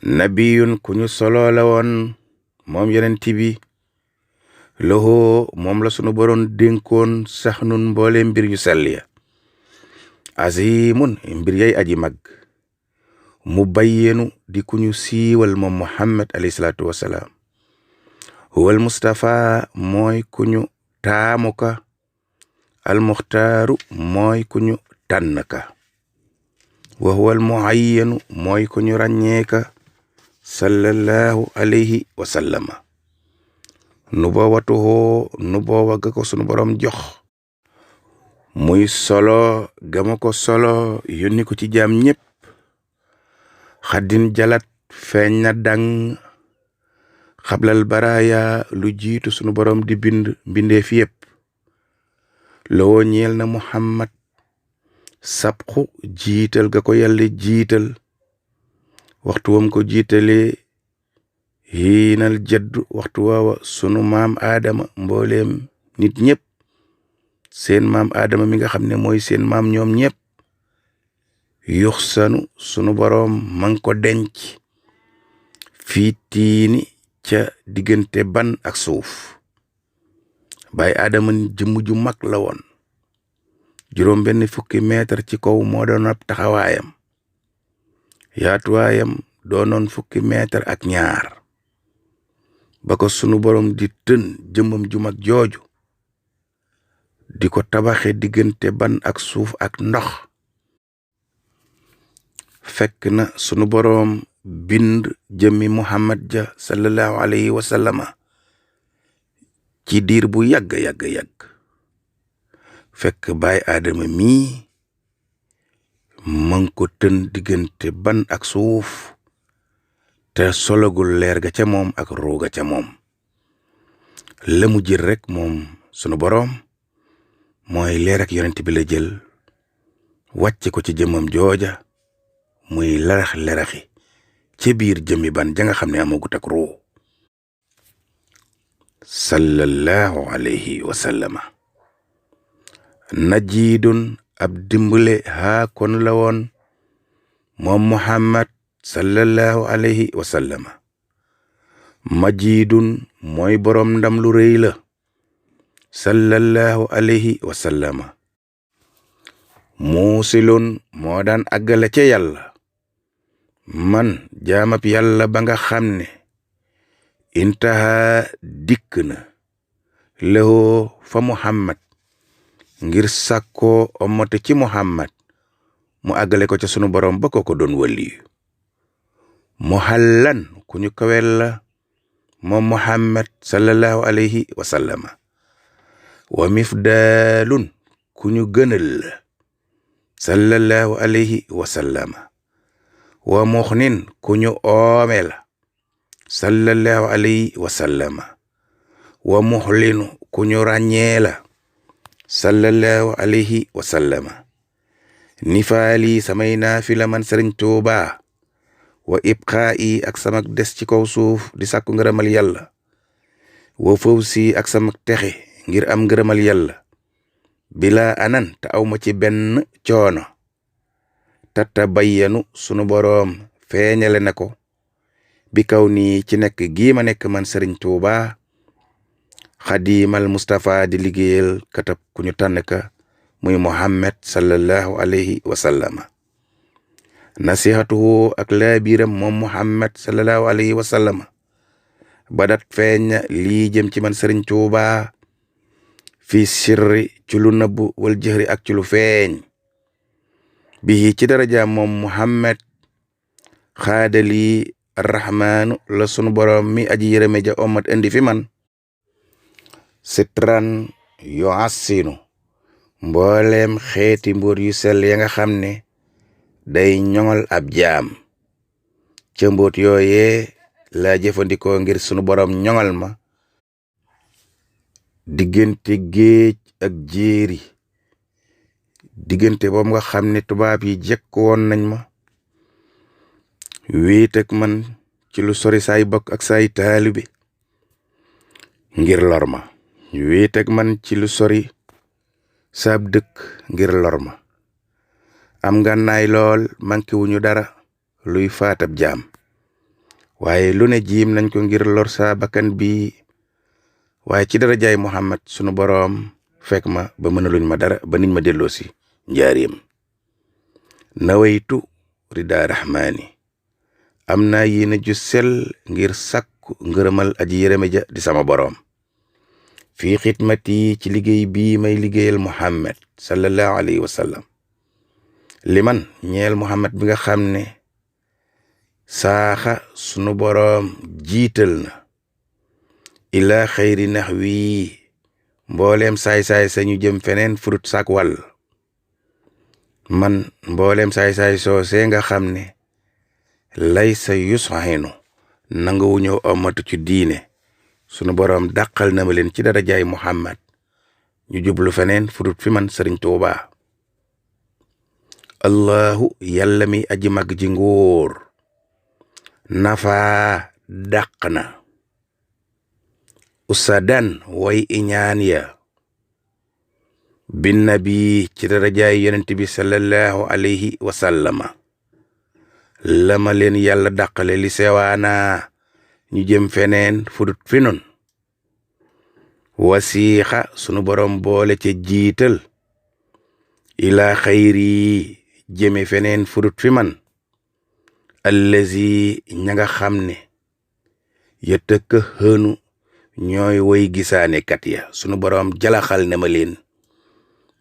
nabiyun ku ñu solo la woon moom yonent bi loxo moom la sunu boroom dénkoon sax nun mboole mbir yu sell ya azimun mbir yay aji mag mu bayyenu di ku ñu siiwal moom Muhammad alayhi salaatu wasalaam huwal Mustafa mooy ku ñu taamu ka almuxtaaru mooy ku ñu tànn ka wa huwal muayyanu mooy ku ñu ràññee ka sallallahu alayhi wa sallama nubuwwatuhu nubuwwa ga ko sunu borom jox muy solo gama ko solo yónni ko ci jaam ñépp xaddin jalat feeñ na dang xablal baraaya lu jiitu sunu borom di bind mbindeef yépp loo ñeel na Muhammad sabxu jiital ga ko yàlla jiital waxtu wam ko jiitale hiinal jaddu waxtu waawa sunu maam aadama mbooleem nit ñépp seen maam aadama mi nga xam ne mooy seen maam ñoom ñépp yuxsanu sunu boroom man ko denc fii tiini ca diggante ban ak suuf baay aadama jëmm ju mag la woon juróom benn fukki meetar ci kaw moo doon ab taxawaayam yaatuwaayam doonoon fukki meetar ak ñaar ba ko sunu borom di tën jëmmam ju mag jooju di ko tabaxe diggante ban ak suuf ak ndox fekk na sunu borom bind jëmmi Muhammad ja sallallahu alayhi wa sallama ci diir bu yàgg fekk baay aadama mii man ko tën diggante ban ak suuf te sologul leer ga ca moom ak rooga ca moom la mu jël rek moom sunu boroom mooy leer ak yonent bi la jël wàcce ko ci jëmmam jooja muy leraxi ci biir jëmmi ban ja nga xam ne amagut ak roo sallallahu alayhi wa sallama najiidun ab dimbale haa kon la woon moom Muhammad sallallahu alayhi wa sallama majiidun mooy boroom ndam lu rëy la sallallahu alayhi wa sallama muusilun moo daan àggale ca yàlla man jaamab yàlla ba nga xam ne intaha dikk na lewoo fa Muhammad ngir sàkkoo omote ci Muhammad mu àggale ko ca sunu borom ba ko doon waliyu muhallan ku ñu kawel la moom Muhammad sallallahu alayhi wa sallama wa mifdaalun ku ñu gënal la sallallahu alayhi wa sallama wa muxnin ku ñu oome la sallallahu alayhi wa sallama wa muxlinu ku ñu ràññee la sallallahu alayhi wa sallama nifaali samay naafila man Sëriñ Tuubaa wa ibqaa'i ak samak des ci kaw suuf di sàkku ngërëmal yàlla wa fawsi ak samak texe ngir am ngërëmal yàlla bila anan te awma ci benn coono tata bayyanu sunu boroom feeñale na ko bi kaw nii ci nekk gii ma nekk man Sëriñ Tuubaa xadiimal Mustafa di liggéeyal katab ku ñu tànn ka muy Muhammad sallallahu alayhi wa sallama nasihatuhu ak laabiram moom Muhammad sallallahu alayhi wa sallama badat feeñ lii jëm ci man Sëriñ Tuubaa fi sirri ci lu nëbbu wal jëhri ak ci lu feeñ bii ci daraja moom Muhammad xaadalii arrahmaanu la sunu boroom mi aji yërëme ja omat indi fi man sitran yo assinu mbooleem xeeti mbóot yu sell ya nga xam ne day ñoŋal ab jaam ca mbóot yooyee laa jëfandikoo ngir sunu boroom ñoŋal ma diggante géej ak jéeri diggante boobu nga xam ne tubaab yi jekk woon nañ ma wéet ak man ci lu sori saay bokk ak saay taalibe ngir lor ma wéet ak man ci lu sori saab dëkk ngir lor ma am ngànnaay lool manqué wuñu dara luy faatab jaam waaye lu ne jiim nañ ko ngir lor saa bakkan bi, waaye ci darajaay Muhammad sunu boroom fekk ma ba mënaluñ ma dara ba niñ ma delloo si njaareem. nawaytu rida rahmaani, am naa yéene ju sell ngir sàkku ngërëmal aji yërëme ja di sama boroom. fii xidmati ci liggéey bii may liggéeyal Muhammad sallallahu alayhi wa sallam, liman ñeel Muhammad bi nga xam ne saaxa sunu boroom jiital na ila xayri nax wii mbooleem saay-saay sañu jëm feneen furut sak wàll. man mbooleem saay-saay soosee nga xam ne lay sa yusxinu nanguwu ñëw omatu ci diine, sunu boroom dàqal na ma leen ci darajaay Muhammad ñu jublu feneen furut fi man Sëriñ Tuubaa. allahu yàlla mi aji mag ji nguur nafaa dàq na usadan way iñaan ya bin nabi ci darajaay yonent bi sallallahu alayhi wa sallama. lama leen yàlla dàqale li sewaana ñu jëm feneen fudut fi nun. wasiixa sunu borom boole ca jiital ila xayri jëme feneen fudut fi man allazi ña nga xam ne ya tëkk xënu ñooy way gisaane kat ya, sunu boroom jalaxal ne ma leen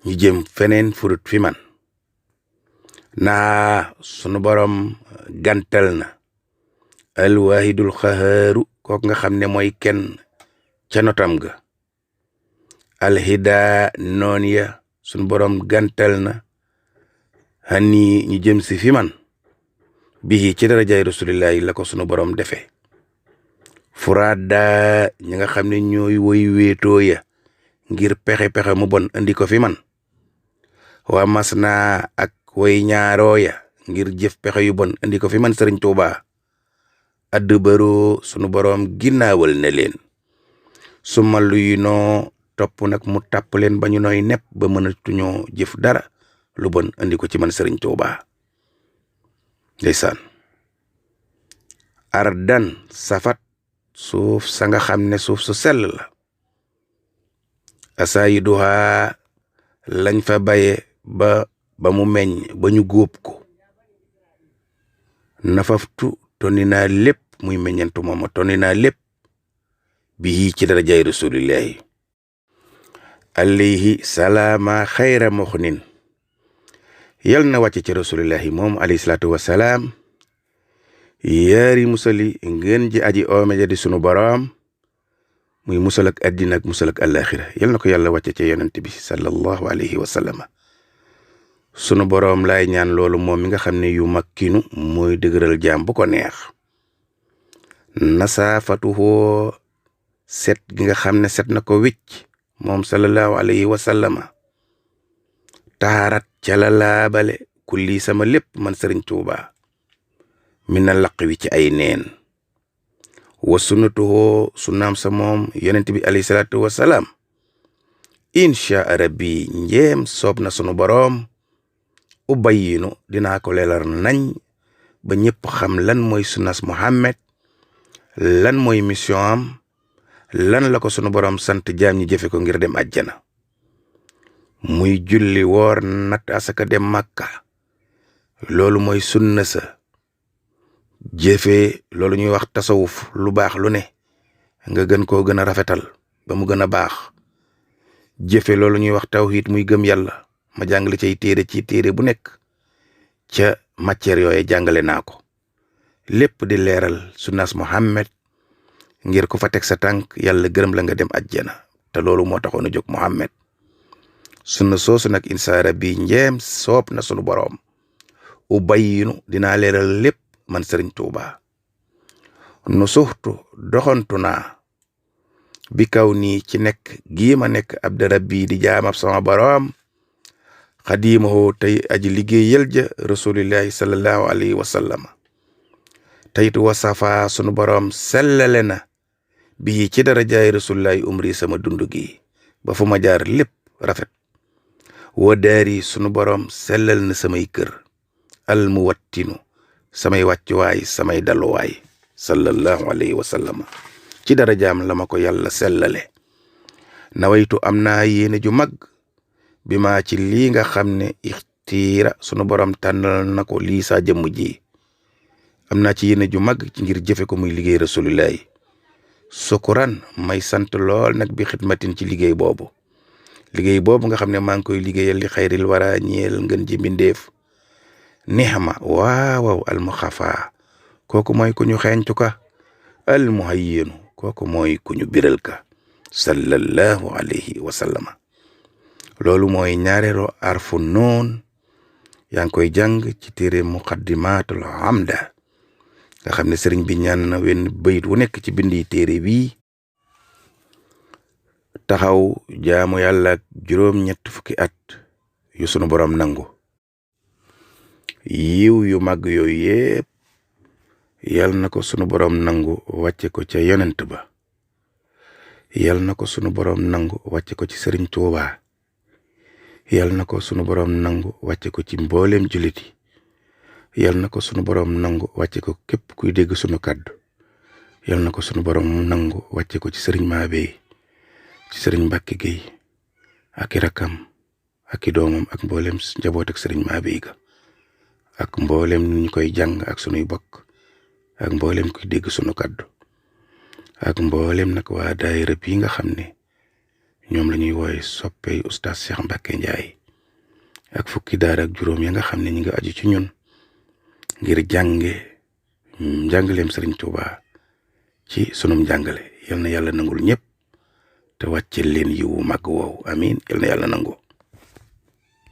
ñu jëm feneen fudut fi man. naa sunu boroom gantal na alwaahidul xahaaru kook nga xam ne mooy kenn ca notam ga. alhida noon ya sunu boroom gantal na hani ñu jëm si fi man bii ci darajaay rasulillahi la ko sunu boroom defe. furaada ñi nga xam ne ñooy woy wéetoo ya ngir pexe mu bon andi ko fi man. waa mas naa ak way ñaaroo ya ngir jëf pexe yu bon andi ko fi man Sëriñ Tuubaa. addu baroo sunu boroom ginnaawal na leen su ma luy noo topp nag mu tàpp leen ba ñu nooy nepp ba mënatuñoo jëf dara lu bon andi ko ci man Sëriñ Tuubaa. ndeysaan. ardan safat suuf sa nga xam ne suuf su sell la. asaayiduha lañ fa baye ba mu meññ ba ñu góob ko. nafaftu tonni naa lépp muy meññantu mooma tonni naa lépp bii ci darajaay rasulillahi. alayhi salaama xayra muxnin, yal na wàcce ci rasulillahi moom alayhi salaatu wasalaam yaari musali ngeen ji aji oome ja di sunu boroom, muy musal ak àddina ak musal ak àllaaxira. yal na ko yàlla wàcce ci yonent bi sallallahu alayhi wa sallam. sunu boroom laay ñaan loolu moom mi nga xam ne yu makkinu mooy dëgëral jaam bu ko neex. nasaafatuhoo set gi nga xam ne set na ko wicc moom sallallahu alayhi wa sallam. taarat ca la laabale kulli sama lépp man Sëriñ Tuubaa min na laq wi ci ay neen. wa sunnatuhoo sunnaam sa moom yonent bi alayhi salaatu wasalaam. insha rabbi njeem soob na sunu boroom ubayinu dinaa ko leelar nañ ba ñëpp xam lan mooy sunnas Muhammad, lan mooy mission am, lan la ko sunu boroom sant jaam ñi jëfe ko ngir dem àjjana. muy julli woor nat asaka dem Makka, loolu mooy sunna sa. jëfe loolu ñuy wax tasawuf, lu baax lu ne nga gën koo gën a rafetal ba mu gën a baax. jëfe loolu ñuy wax tawhid muy gëm yàlla, ma jàngale cay téere ci téere bu nekk ca matière yooye jàngale naa ko. lépp di leeral sunnas Muhammad ngir ku fa teg sa tànk yàlla gërëm la nga dem àjjana, te loolu moo taxoon a jóg Muhammad. sunna soosu nag insa rabbi njeem soob na sunu boroom ubayinu dinaa leeral lépp man Sëriñ Tuubaa. nu suxtu doxantu naa bi kaw nii ci nekk gii ma nekk abda rabbi di jaamab sama boroom xadiimahu tey aji liggéeyal ja rasulillahi sallallahu alayhi wa sallam. taytu wasafa sunu boroom sellale na bii ci darajaay rasulillahi umri sama dund gi ba fu ma jaar lépp rafet. wa daari sunu boroom sellal na samay kër al muwattinu samay wàccuwaay samay daluwaay. sallallahu alayhi wa sallam ci darajaam la ma ko yàlla sellale. nawaytu am naa yéene ju mag bi maa ci lii nga xam ne ixtiira sunu borom tànnal na ko lii saa jëmm ji. am naa ci yéene ju mag ci ngir jëfe ko muy liggéey rasulillahi. sukuran may sant lool nag bi xidmatin ci liggéey boobu nga xam ne maa ngi koy liggéeyal li xayril wara ñeel ngeen ji mbindeef. nixma waaw almuxafa kooku mooy ku ñu xeeñtu ka. almuhayyinu kooku mooy ku ñu biral ka. sallallahu alayhi wa sallama. loolu mooy ñaareelu arfu noon yaa ngi koy jàng ci téere muqaddimatul hamda nga xam ne sëriñ bi ñaan na wenn bayit wu nekk ci bindi téere bii taxaw jaamu yàlla ak juróom-ñett fukki at yu sunu borom nangu. yiw yu mag yooyu yépp yal na ko sunu borom nangu wàcce ko ca yonent ba. yal na ko sunu borom nangu wàcce ko ci sëriñ Tuubaa. yal na ko sunu borom nangu wàcce ko ci mbooleem jullit yi. yal na ko sunu borom nangu wàcce ko képp kuy dégg sunu kàddu. yal na ko sunu borom nangu wàcce ko ci sëriñ Maabey, ci sëriñ Mbàkke Géy ak i rakkam ak i doomam ak mbooleem njaboot ak sëriñ Maabey ga ak mbooleem ñu koy jàng ak sunuy bokk ak mbooleem kuy dégg sunu kàddu ak mbooleem nag waa daayira bi nga xam ne ñoom la ñuy wooye soppey Oustaz Cheikh Mbacké Ndiaye ak fukki daara ak juróom ya nga xam ne ñi nga aju ci ñun ngir njàngaleem sëriñ Tuubaa ci sunum njàngale. yal na yàlla nangul ñëpp te wàccel leen yiwu màgg woowu. amiin. yal na yàlla nangu.